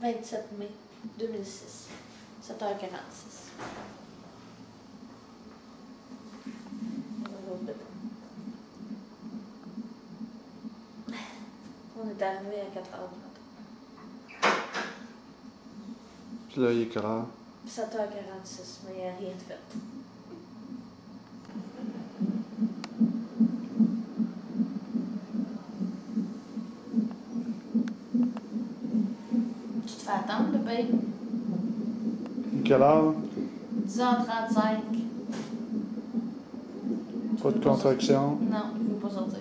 27 mai 2006, 7h46. On est arrivé à 4h du matin. Puis là, il est quelle heure? 7h46, mais il n'y a rien de fait. Tu te fais attendre, le bain? Quelle heure? 10h35. Pas de contraction? Non, il ne veut pas sortir.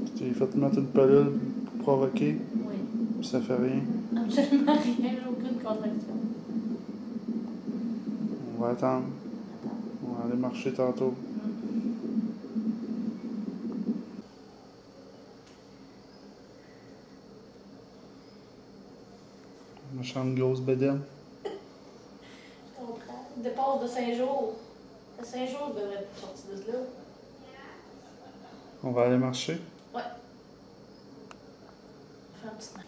Tu t'es fait mettre une pilule pour provoquer? Oui. Puis ça fait rien? Absolument rien, aucune contraction. On va attendre. On va aller marcher tantôt. Ma chambre grosse bédaine. Je comprends. Dépasse de 5 jours. De 5 jours, il devrait être sorti de là. On va aller marcher? Ouais. Fais un petit snack.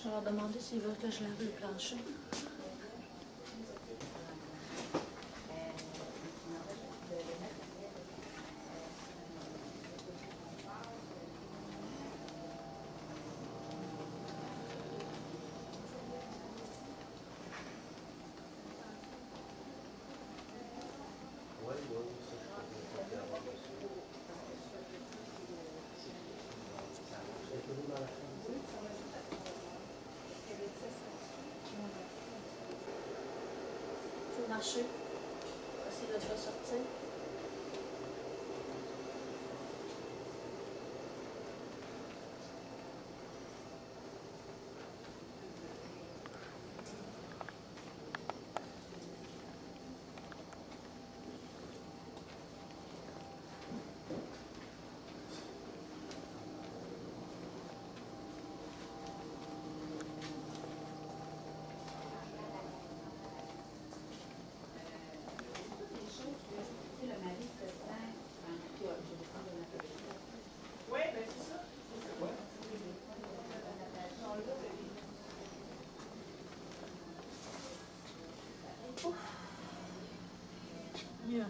Je vais leur demander s'ils veulent que je lave le plancher. Faut marcher. Essayer de te faire sortir. Mieux, hein?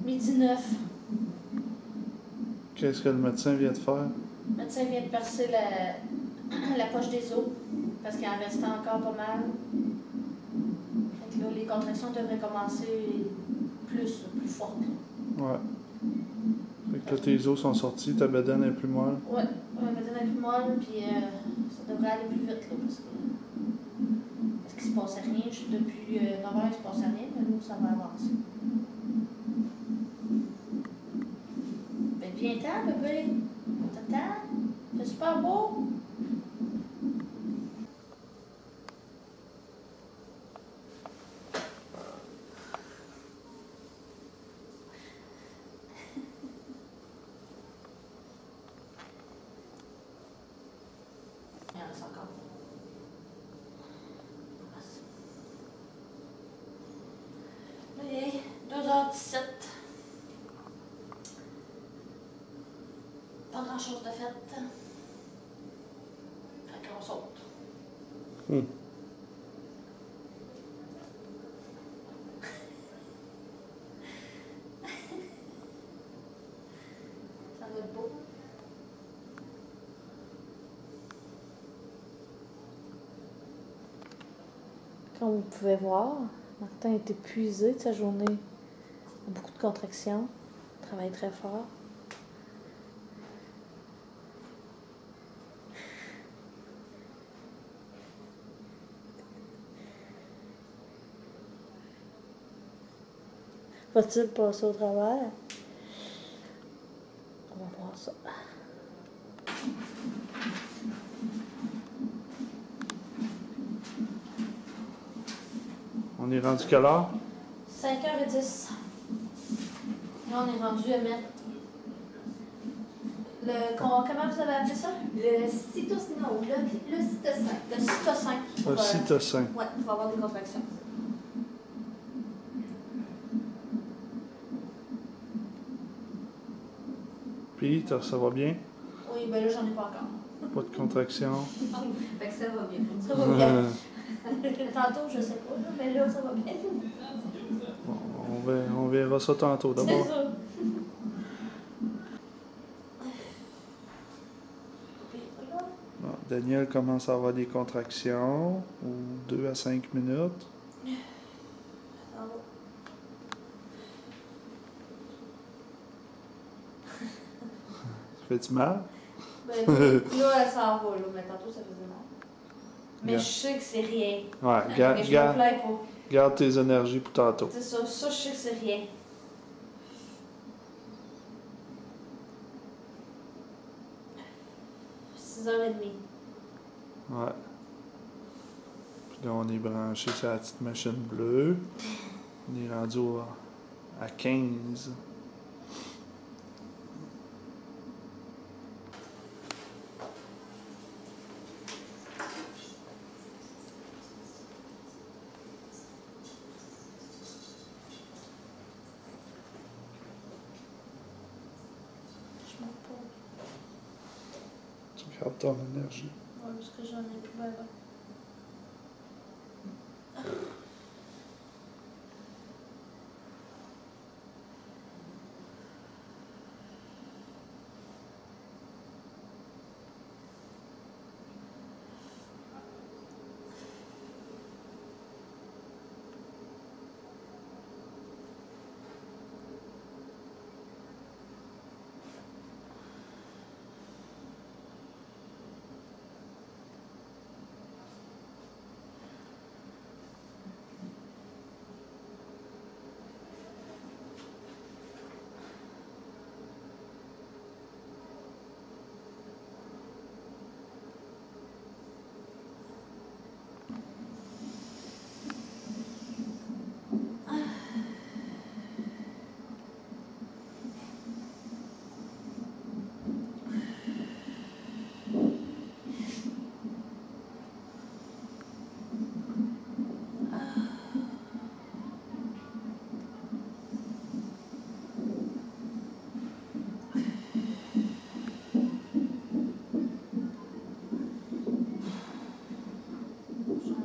Midi 9. Qu'est-ce que le médecin vient de faire? Le médecin vient de percer la poche des os parce qu'il en restait encore pas mal. Fait que là, les contractions devraient commencer plus fortes. Ouais. Fait que là, tes os sont sortis, ta bédaine est plus molle. Ouais, ma bédaine est plus molle, puis ça devrait aller plus vite, là, parce qu'il se passait rien. Depuis 9h, il se passait rien, mais là, ça va avancer. Ben, viens-t'en, bébé. T'attends. C'est super beau. Il en reste encore. Et 2h17. Pas grand chose de fait. Fait qu'on saute. Ça va être beau. Comme vous pouvez voir, Martin est épuisé de sa journée. Il a beaucoup de contractions. Il travaille très fort. Va-t-il passer au travers? est rendu quelle heure? 5h10. Là, on est rendu à mettre comment vous avez appelé ça? Le cytocine, non, le cytocin. Le cytocin. Le cytocin. Ouais, pour avoir des contractions. Puis, ça va bien? Oui, ben là, j'en ai pas encore. Pas de contraction? Fait que ça va bien. Ça va bien. Tantôt, je sais pas, là, mais là, ça va bien. Bon, on verra ça tantôt. C'est D'abord, ça. bon, Daniel commence à avoir des contractions, ou 2 à 5 minutes. Ça va. Ça fait-tu mal? Ben, là, ça va, là, mais tantôt, ça faisait mal. Mais Yeah. je sais que c'est rien. Ouais, Mais je me plains pas. garde tes énergies pour tantôt. C'est ça, je sais que c'est rien. « 6h30. Ouais. Puis là, on est branché sur la petite machine bleue. On est rendu à 15. Je m'en pas. Tu gardes ton énergie. Ouais, parce que j'en ai plus ben.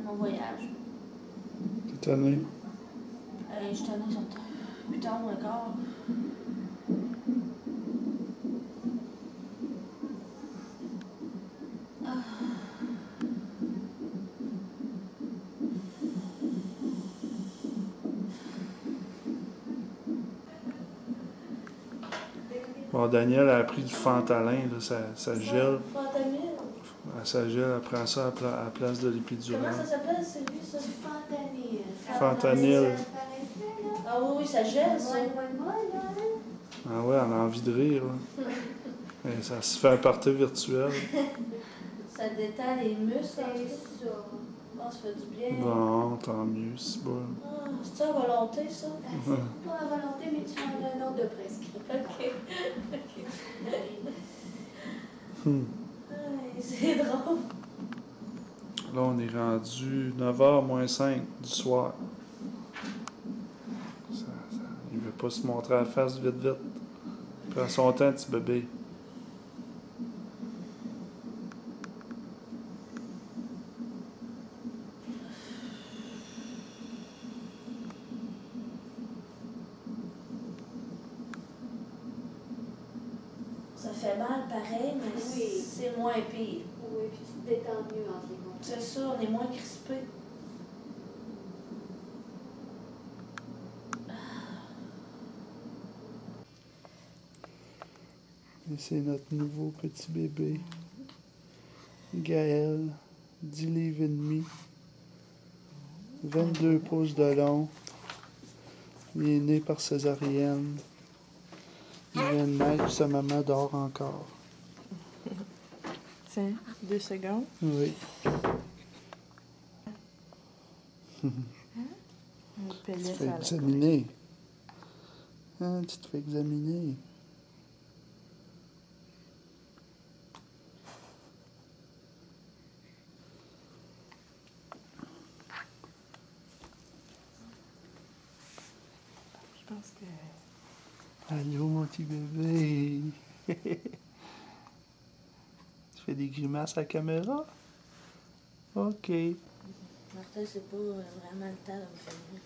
Mon voyage. T'es tanné? Je suis tannée, ils sont 8h moins quart. Bon, Daniel a pris du Fantalin, là, ça gèle. Fentanyl. Ça gèle, elle prend ça à la place de l'épidurale. Comment ça s'appelle, Sylvie, ça? Du fentanyl. Fentanyl. Ah oui, ça gèle, ça. Ouais, là. Ah ouais, elle a envie de rire, là. Et ça se fait un party virtuel. Ça détend les muscles. C'est ça. Ah, ça fait du bien. Bon, tant mieux, c'est bon. Ah, c'est ça, à volonté, ça? C'est pas à volonté, mais tu as un ordre de prescription. OK. Hmm. Ay, c'est drôle. Là, on est rendu 9h moins 5 du soir. Il veut pas se montrer à la face vite, vite. Il prend son temps, petit bébé. Ça fait mal pareil, mais Oui. c'est moins pire. Oui, puis tu te détends mieux entre les contractions. C'est ça, on est moins crispé. Et c'est notre nouveau petit bébé. Gaël, 10 livres et demi. 22 pouces de long. Il est né par césarienne. Il vient de naître, sa maman dort encore. Tiens, 2 secondes. Oui. Tu te fais examiner. Hein, tu te fais examiner. Je pense que... Allô, mon petit bébé. Tu fais des grimaces à la caméra? OK. Martin, c'est pas vraiment le temps de me filmer.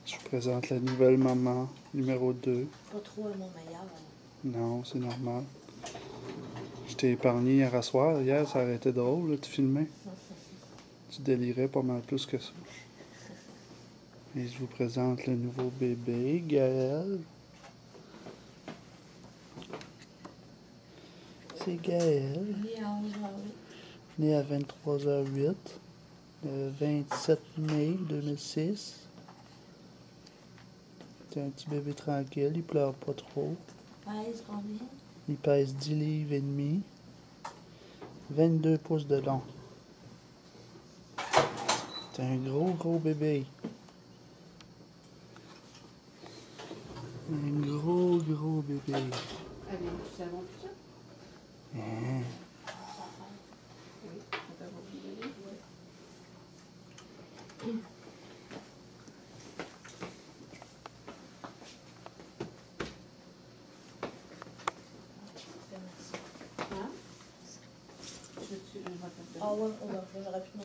Je vous présente la nouvelle maman, numéro 2. Pas trop à mon meilleur. Non, c'est normal. Je t'ai épargné hier à soir. Hier, ça aurait été drôle, là, tu filmais. Tu délirais pas mal plus que ça. Et je vous présente le nouveau bébé, Gaël. C'est Gaël, Né à 11h08. né à 23h08, le 27 mai 2006. C'est un petit bébé tranquille, il pleure pas trop. Pèse combien? Il pèse 10 livres et demi, 22 pouces de long. C'est un gros bébé. Un gros bébé. Avez-vous du savon tout ça? Hein? Oui, ça va vous donner. Hein? Je vais te donner. Ah ouais, j'aurais pu me...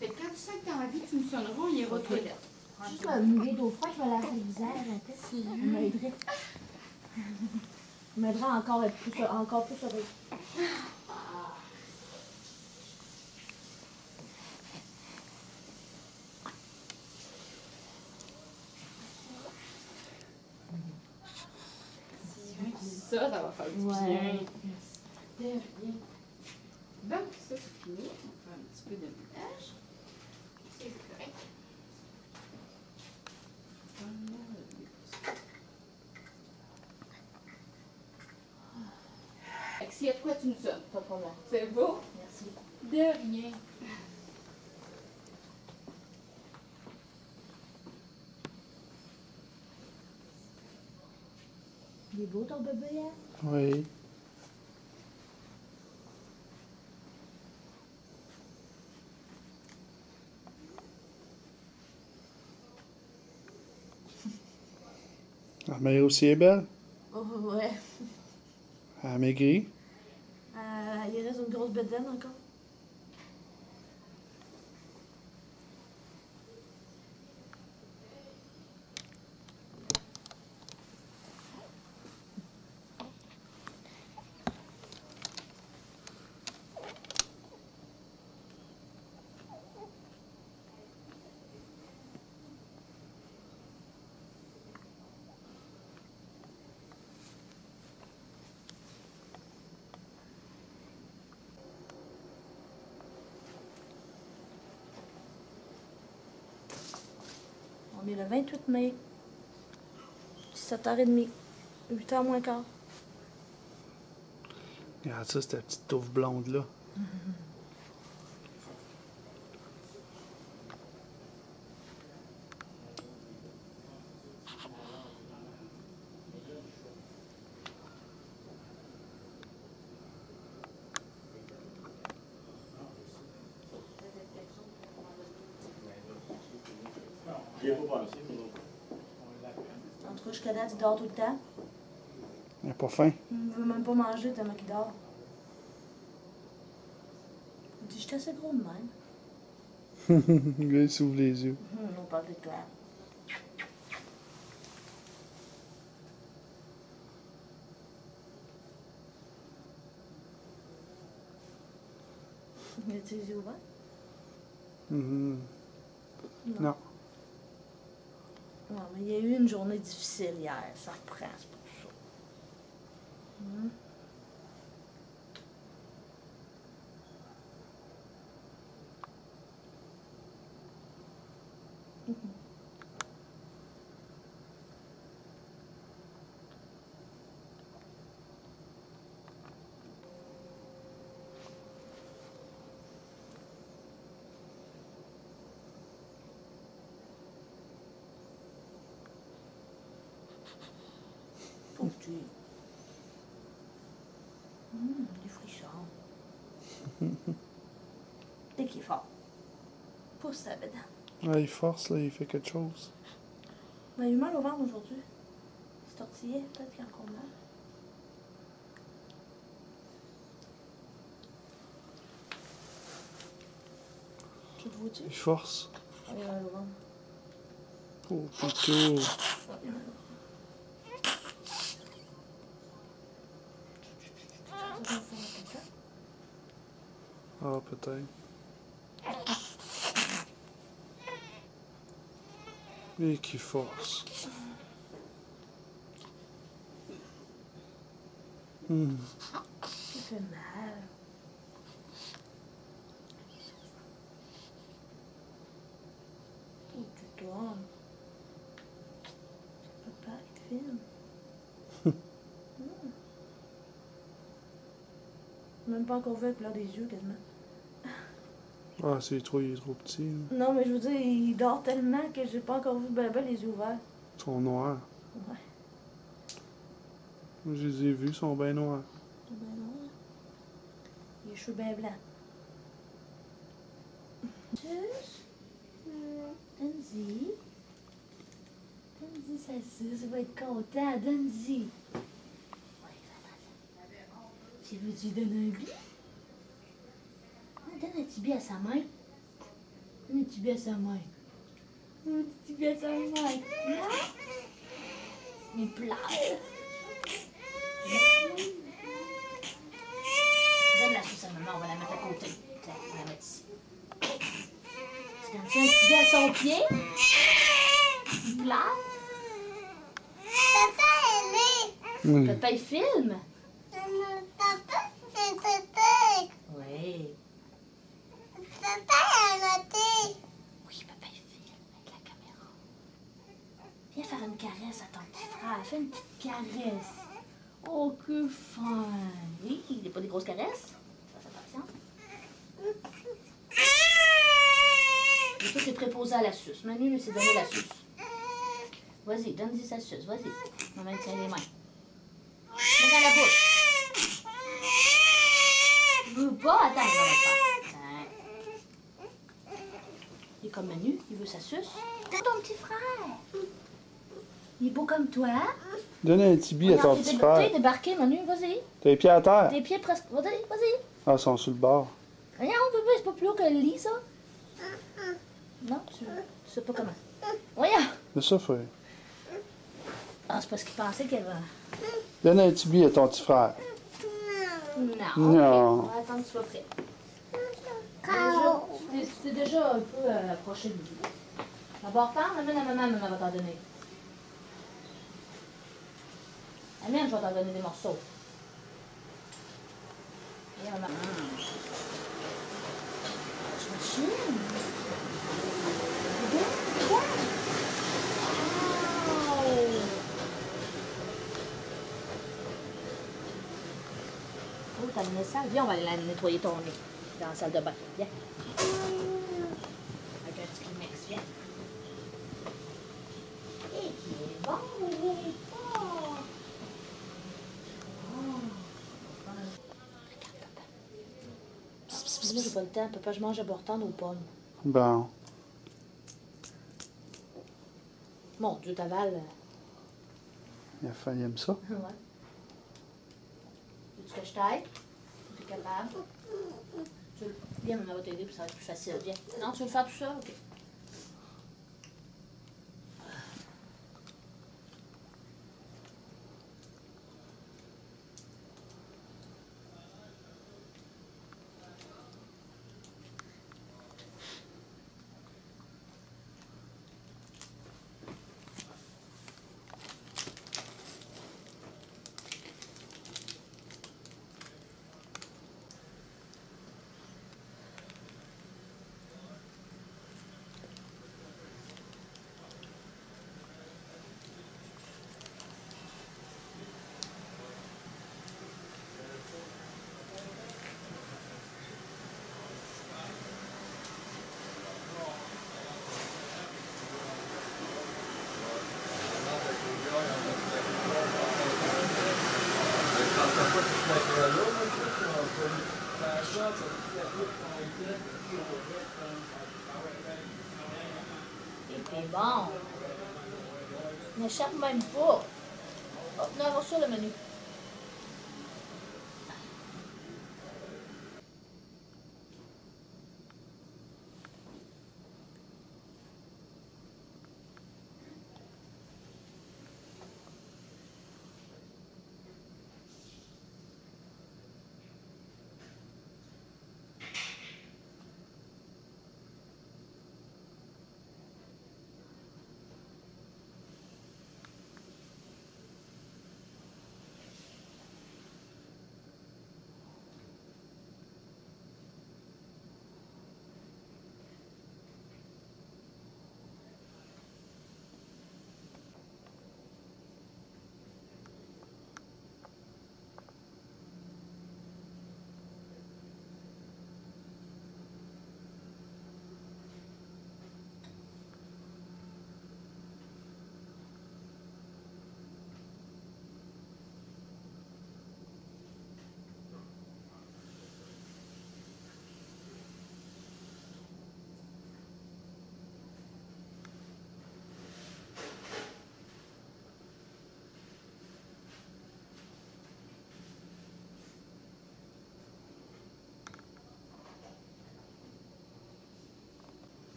Fait que quand tu sens que t'as envie, tu me sonneras, on ira aux toilettes. Juste une bouée d'eau froide, je vais laver le visage un peu. Ça m'aiderait. Ça m'aiderait encore plus avec. Ça va faire du bien. Ouais. De rien. Donc, ça, c'est fini. On va faire un petit peu de ménage. C'est correct. Fait que s'il y a de quoi, tu nous sonnes. Pas de problème. C'est beau? Merci. De rien. Il est beau ton bébé, hein? Oui. La mère aussi est belle. Oh ouais. Elle a maigri. Il reste une grosse bedaine encore. On est le 28 mai. 17h30. 8h moins quart. Regarde ça, cette petite touffe blonde-là. En tout cas, jusqu'à date, il dort tout le temps. Elle n'a pas faim. Il veut même pas manger tellement qu'il dort. Il dit, je suis assez gros de même. Là, il s'ouvre les yeux. On parle de clair. Il a-tu les yeux ouverts? Mhm. Non. Non, mais il y a eu une journée difficile hier. Ça reprend, c'est pour ça. Des frissons. Dès qu'il est fort. Pousse ça dedans. Ah, il force, là, il fait quelque chose. Ben, il a eu mal au ventre aujourd'hui. Il se tortillait, peut-être qu'il a encore mal. Tu te vois-tu? Il force. Ah, il a mal au ventre. Oh, pitou. Ah, il a mal au ventre. Tu vas faire caca? Ah, peut-être. Et qui force. Ça fait mal. Oh, tu tournes. C'est papa qui te filme. Même pas encore vu avec l'heure des yeux, quasiment. Ah, il est trop petit. Là. Non, mais je veux dire, il dort tellement que j'ai pas encore vu ben les yeux ouverts. Ils sont noirs. Ouais. Moi, je les ai vus, ils sont bien noirs. Ben non. Il a les cheveux bien blancs. Donne-y. Donne-y, ça suce, va être content. Donne-y. Ouais, tu veux-tu donner un bi? Donne un petit bi à sa main. Donne un petit bi à sa main. Donne un petit bi à sa main. Non? Il pleure. Donne la sauce à maman, on va la mettre à côté. Tiens, on va la mettre ici. Tu donnes un petit bi à son pied? Il pleure? Papa, il filme? Oui. Oui, papa, il filme avec la caméra. Viens faire une caresse à ton petit frère. Fais une petite caresse. Oh, que fun! Oui, il n'est pas des grosses caresses. Fais attention. Et toi, t'es préposé à la suce. Manu, lui, s'est donné la suce. Vas-y, donne-lui sa suce. Vas-y. Maman, tiens les mains. Mets dans la bouche. Tu veux pas? Attends, il va le faire. Attends. Il est comme Manu, il veut sa suce. Ton petit frère. Il est beau comme toi. Donne un petit bi à ton petit frère. T'es débarqué, Manu, vas-y. T'as les pieds à terre. Tes pieds presque. Vas-y, vas-y. Ah, ils sont sur le bord. Regarde, bébé, c'est pas plus haut que le lit, ça? Non, tu sais pas comment. Voyons. C'est ça, frère. Ah, c'est parce qu'il pensait qu'il y avait... Donne un petit bi à ton petit frère. Non. Non. Ok, on va attendre que tu sois prêt. Tu t'es déjà un peu approché de lui. D'abord, parle, amène à maman va t'en donner. Amène, je vais t'en donner des morceaux. Viens, maman. Je machine. Oh, t'as le nez sale. Viens, on va aller la nettoyer ton nez dans la salle de bain. Viens. Avec un petit Kleenex, viens. Et qui est bon, il est fort. Regarde, papa. Moi, j'ai pas le temps. Papa, je mange à bord aux pommes. Bon. Mon Dieu, t'avales. Il a failli aimer ça. Ouais. Veux-tu que je t'aide? Tu es capable? Viens, maman va t'aider, puis ça va être plus facile. Viens. Non, tu veux le faire tout seul? OK. Et t'es bon. N'échappe même pas. Oh, non, va sur le menu.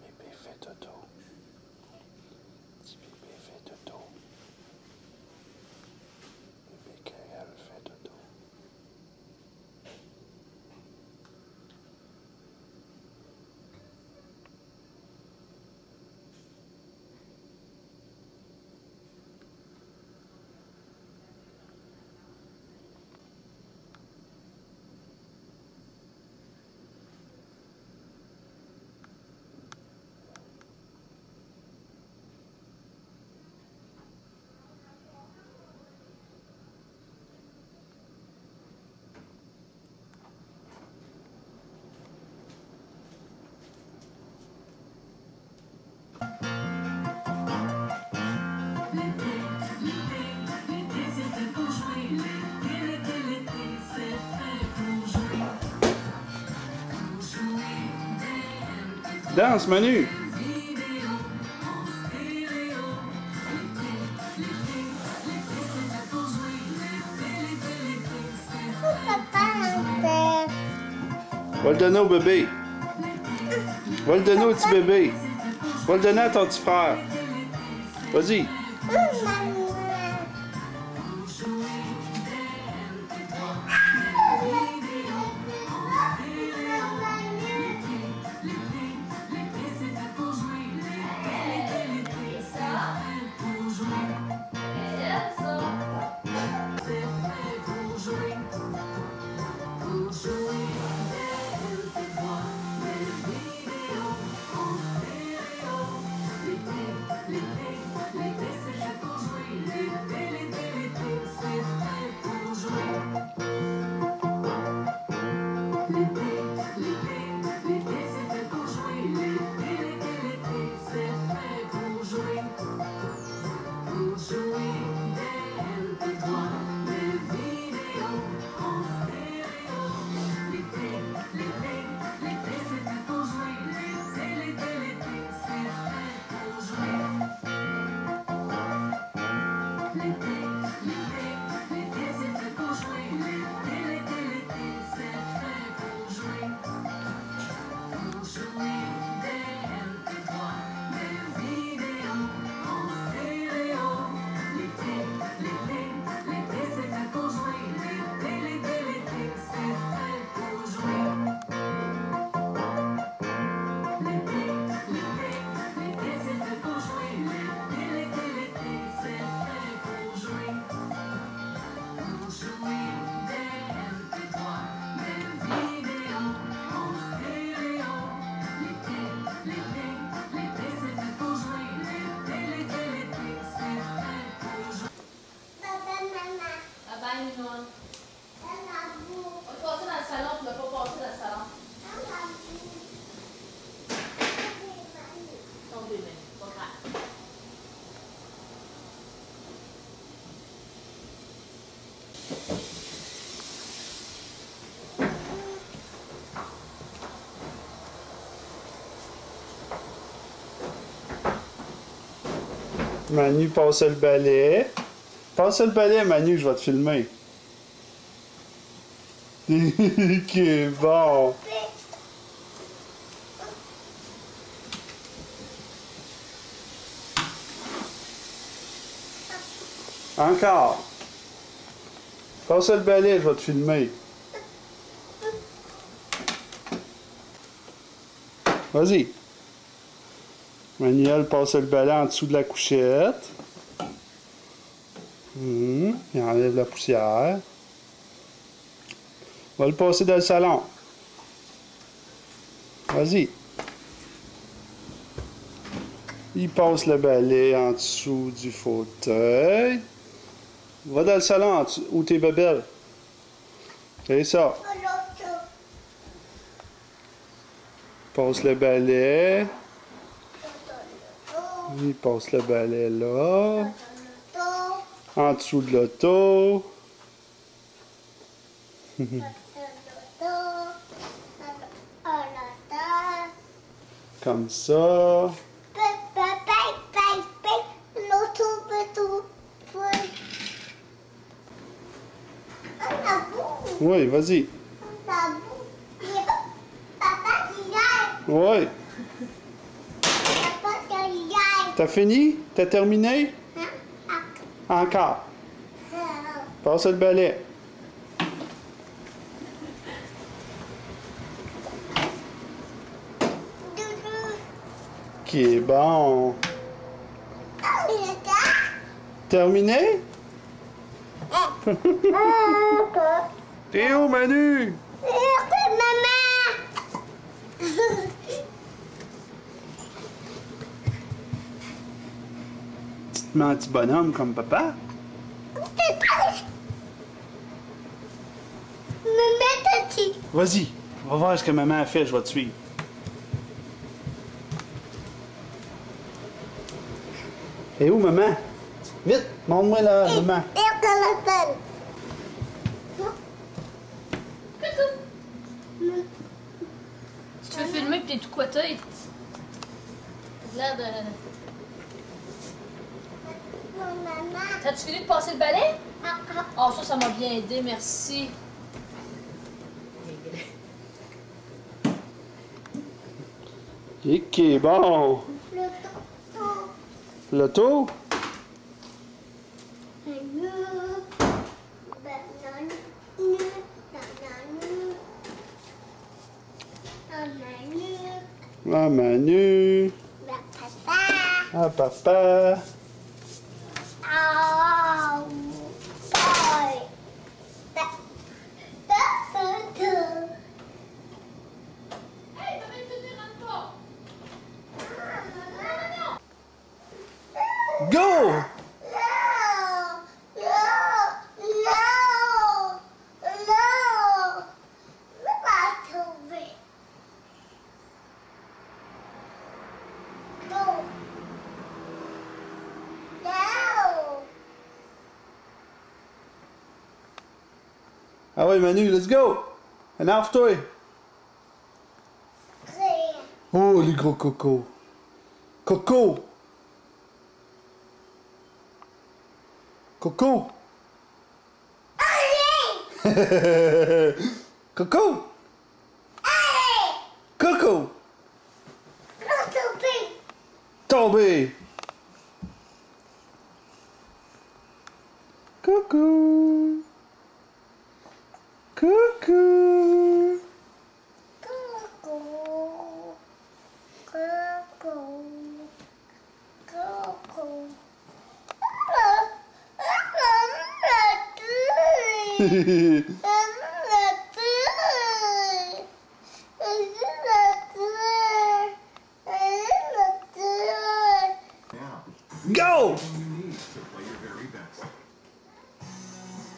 Bébé fait dodo. Petit bébé fait dodo. Bébé Gaël fait dodo. Danse, Manu! Va le donner au bébé. Va le donner au petit bébé. Va le donner à ton petit frère. Vas-y. Manu passe le balai. Passe le balai, Manu, je vais te filmer. Ok, bon. Encore. Passe le balai, je vais te filmer. Vas-y. Manuel passe le balai en dessous de la couchette. Il enlève la poussière. On va le passer dans le salon. Vas-y. Il passe le balai en dessous du fauteuil. Va dans le salon en dessous, où tes bébelles. C'est ça. Passe le balai. Il passe le balai là. En dessous de l'auto. Comme ça. Oui, vas-y. Oui. T'as fini? T'as terminé? Encore. Passe le balai. Qui est bon. Terminé? T'es où, Manu? Tu te mets un petit bonhomme comme papa? Vas-y, on va voir ce que maman a fait, je vais te suivre. Et où, maman? Vite, montre-moi là, maman. Tu veux filmer pis t'es tout coité? T'as l'air de... T'as-tu fini de passer le balai? Oh, ça m'a bien aidé, merci. Et qui est bon. L'auto? Ah, Manu. Ah, papa. Go! Ah ouais, Manu, let's go! Énerve-toi! Oh, les gros cocos! Coco! Coco! Coco! Coco! Tombé! Coucou! Coucou! Go!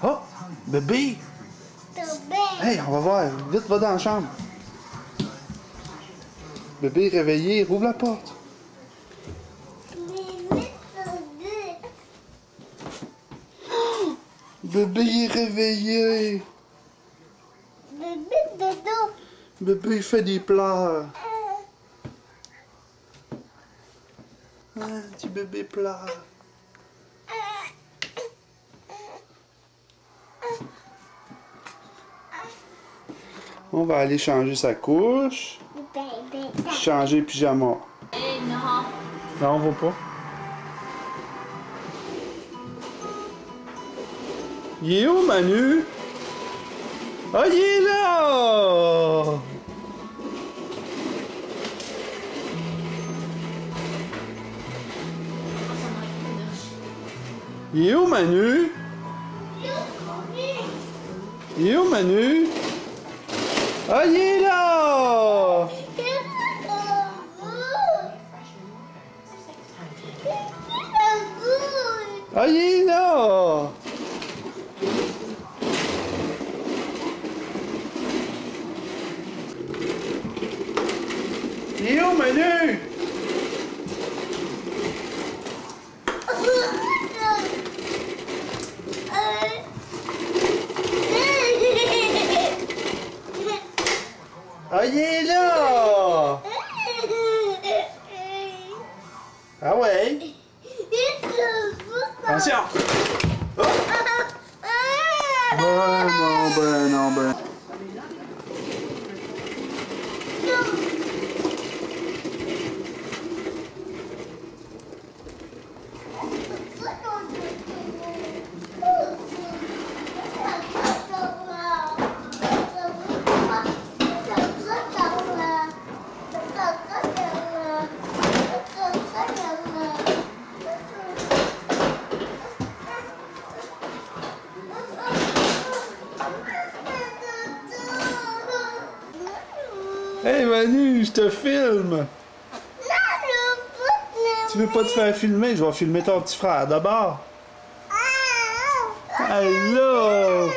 Oh, bébé! Hey, on va voir. Vite, va dans la chambre. Bébé réveillé, rouvre la porte. Bébé il est réveillé. Bébé dodo. Bébé il fait des pleurs. Ah, petit bébé pleure. On va aller changer sa couche. Bébé. Changer le pyjama. Eh non. Non, on va pas. Il est où, Manu? Ah, il est là! Il est où, Manu? Il est où, Manu? Ah, il est là! Ah, il est là! Il est où, Manu? Ah, il est là! Ah ouais? Attention! Oh. Ben non, ben non, ben. Hey Manu, je te filme! Tu veux pas te faire filmer? Je vais filmer ton petit frère d'abord. Allô!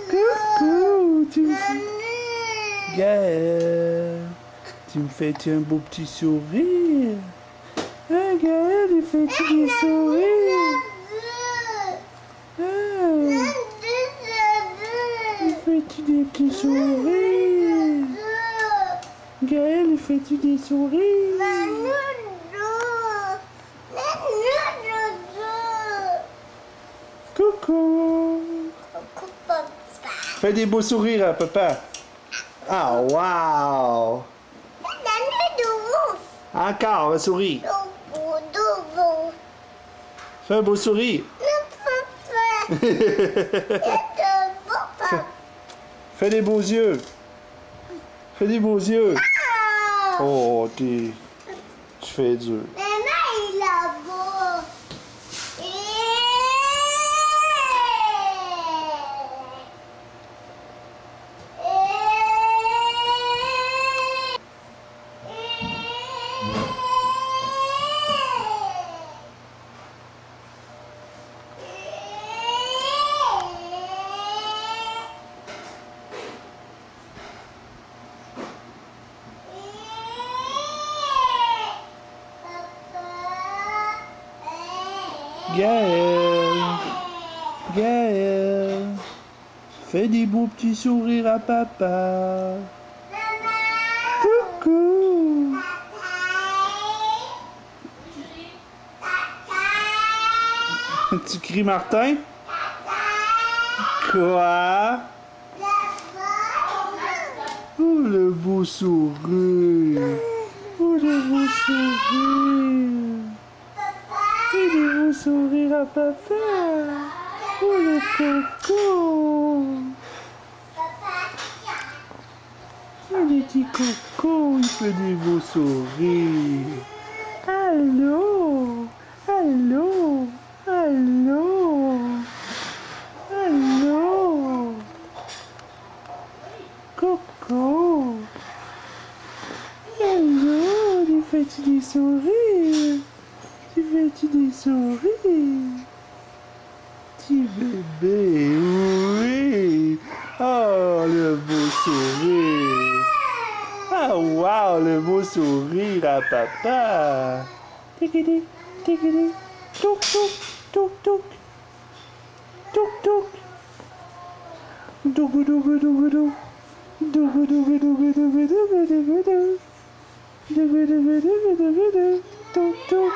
Coucou! Gaël! Tu me fais-tu un beau petit sourire? Hein, Gaël, il fait-tu des sourires? Hein? Fais-tu des petits sourires? Gaël, fais-tu des sourires? Coucou! Fais des beaux sourires à papa. Ah, wow! Encore, un sourire. Fais un beau sourire. Fais des beaux yeux. Fais des beaux yeux. Oh, t'es... Je fais dur. Il a beau. Gaël, Gaël, fais des beaux petits sourires à papa. Coucou. Tu cries Martin? Quoi? Oh, le beau sourire. Oh, le beau sourire. Et des beaux sourires à papa. Oh, le coco. Oh, les petits cocos, il fait des beaux sourires. Allô? Allô? Allô? Allô? Coco? Allô? Tu fais-tu des sourires? Tu fais-tu des sourires? Petit bébé, oui! Oh, le beau sourire! Ah, wow, le beau sourire à papa! Tigidi, tigidi, tou, tou, Touk touk. Touk touk. Dougou dougou dougou dougou. Dougou dougou dougou dougou dougou dougou dougou. Dougou dougou dougou dougou dougou. Touk touk.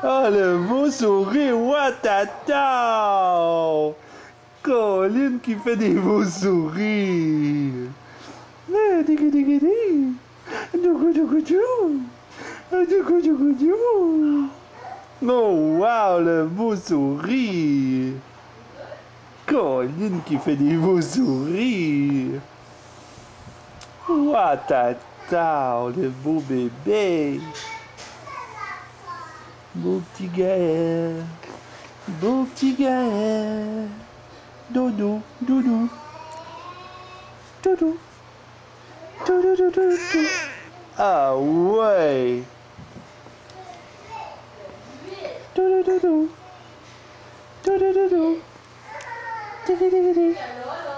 Oh, le beau sourire, Watata! Colline qui fait des beaux sourires. Dougou dougou dougou. Dougou dougou dougou. Dougou dougou dougou. Oh, wow, le beau sourire. Colline qui fait des beaux sourires. Watata, le beau bébé. Beau petit Gaël. Beau petit Gaël. Doudou, doudou. Doudou. Doudou, doudou, doudou. Ah ouais. Doudou, doudou. Doudou, doudou. Doudou, doudou.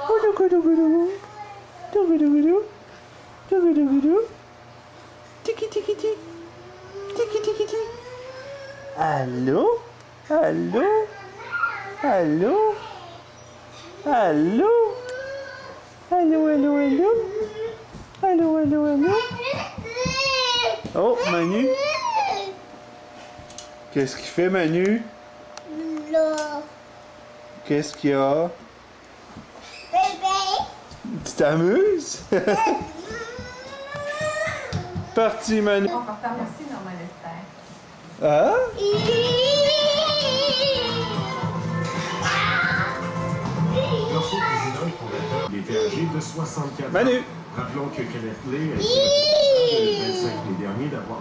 Doudou, doudou. Doudou, doudou. Doudou, doudou. Tiki, tiki, tiki. Tiki, tiki, tiki. Allô? Allô? Allô? Allô? Allô, allô, allô? Allô, allô, allô? Oh, Manu? Qu'est-ce qu'il fait, Manu? Là. Qu'est-ce qu'il y a? Bébé. Tu t'amuses? Parti, Manu. Confortable aussi, Norman Esther. Hein? L'ancien président et fondateur, il était âgé de 64 ans. Manu. Rappelons que Kenneth Lay a été le 25 mai dernier d'avoir